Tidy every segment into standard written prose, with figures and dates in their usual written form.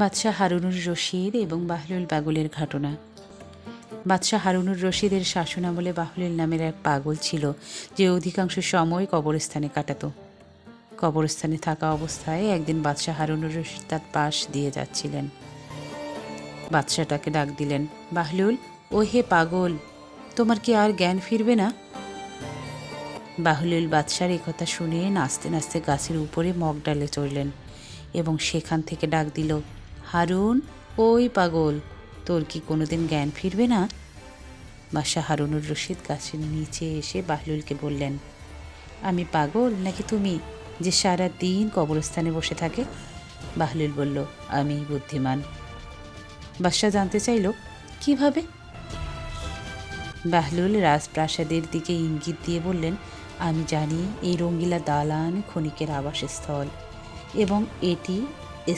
বাদশাহ হারুনুর রশিদ এবং বাহলুল পাগলের ঘটনা। বাদশাহ হারুনুর রশিদের শাসনামলে বাহলুল নামের এক পাগল ছিল, যে অধিকাংশ সময় কবরস্থানে কাটাত। কবরস্থানে থাকা অবস্থায় একদিন বাদশাহ হারুনুর রশিদ তার পাশ দিয়ে যাচ্ছিলেন। বাদশাহটাকে ডাক দিলেন, বাহলুল, ও হে পাগল, তোমার কি আর জ্ঞান ফিরবে না? বাহলুল বাদশার একথা শুনে নাচতে নাচতে গাছের উপরে মগডালে চড়লেন এবং সেখান থেকে ডাক দিল, হারুন, ওই পাগল, তোর কি কোনোদিন জ্ঞান ফিরবে না? বাদশাহ হারুনুর রশিদ গাছের নিচে এসে বাহলুলকে বললেন, আমি পাগল নাকি তুমি, যে সারা দিন কবরস্থানে বসে থাকে? বাহলুল বলল, আমি বুদ্ধিমান। বাদশাহ জানতে চাইল, কিভাবে? বাহলুল রাজপ্রাসাদের দিকে ইঙ্গিত দিয়ে বললেন, আমি জানি এই রঙ্গিলা দালান ক্ষণিকের আবাসস্থল এবং এটি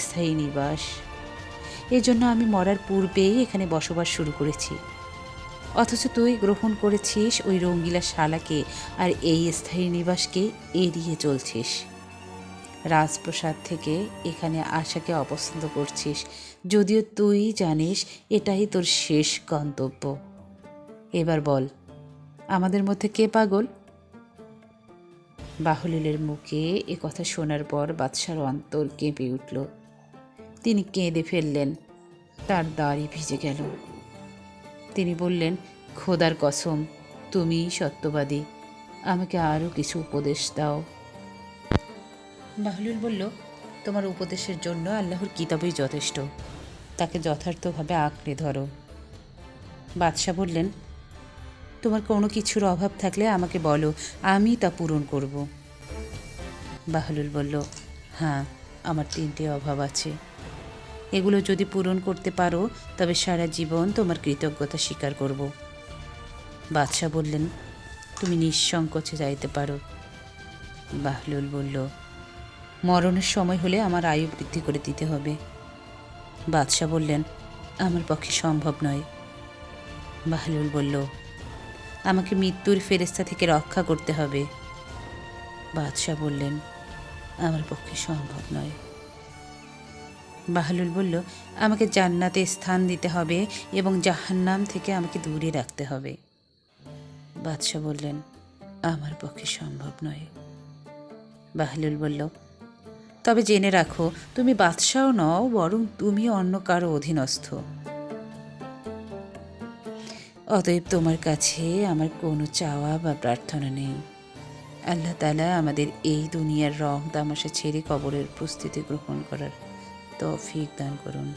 স্থায়ী নিবাস। এজন্য আমি মরার পূর্বেই এখানে বসবাস শুরু করেছি, অথচ তুই গ্রহণ করেছিস ওই রঙ্গিলা শালাকে আর এই স্থায়ী নিবাসকে এড়িয়ে চলছিস। রাজপ্রাসাদ থেকে এখানে আসাকে অপছন্দ করছিস, যদিও তুই জানিস এটাই তোর শেষ গন্তব্য। এবার বল, আমাদের মধ্যে কে পাগল? বাহলুলের মুখে এ কথা শোনার পর বাদশার অন্তর কেঁপে উঠল। তিনি কেঁদে ফেললেন, তার দাড়ি ভিজে গেল। তিনি বললেন, খোদার কসম, তুমিই সত্যবাদী, আমাকে আরও কিছু উপদেশ দাও। বাহলুল বলল, তোমার উপদেশের জন্য আল্লাহর কিতাবই যথেষ্ট, তাকে যথার্থভাবে আঁকড়ে ধরো। বাদশাহ বললেন, তোমার কোনো কিছুর অভাব থাকলে আমাকে বলো, আমি তা পূরণ করব। বাহলুল বলল, হ্যাঁ, আমার 3টে অভাব আছে। এগুলো যদি পূরণ করতে পারো তবে সারা জীবন তোমার কৃতজ্ঞতা স্বীকার করব। বাদশাহ বললেন, তুমি নিঃসংকোচে যাইতে পারো। বাহলুল বলল, মরণের সময় হলে আমার আয়ু বৃদ্ধি করে দিতে হবে। বাদশাহ বললেন, আমার পক্ষে সম্ভব নয়। বাহলুল বলল, আমাকে মৃত্যুর ফেরেশতা থেকে রক্ষা করতে হবে। বাদশাহ বললেন, আমার পক্ষে সম্ভব নয়। বাহলুল বলল, আমাকে জান্নাতে স্থান দিতে হবে এবং জাহান্নাম থেকে আমাকে দূরে রাখতে হবে। বাদশাহ বললেন, আমার পক্ষে সম্ভব নয়। বাহলুল বলল, তবে জেনে রাখো, তুমি বাদশাহ নও, বরং তুমি অন্য কারো অধীনস্থ। অতএব তোমার কাছে আমার কোনো চাওয়া বা প্রার্থনা নেই। আল্লাহ তাআলা আমাদের এই দুনিয়ার রং তামাশা ছেড়ে কবরের প্রস্তুতি গ্রহণ করার তৌফিক দান করুন।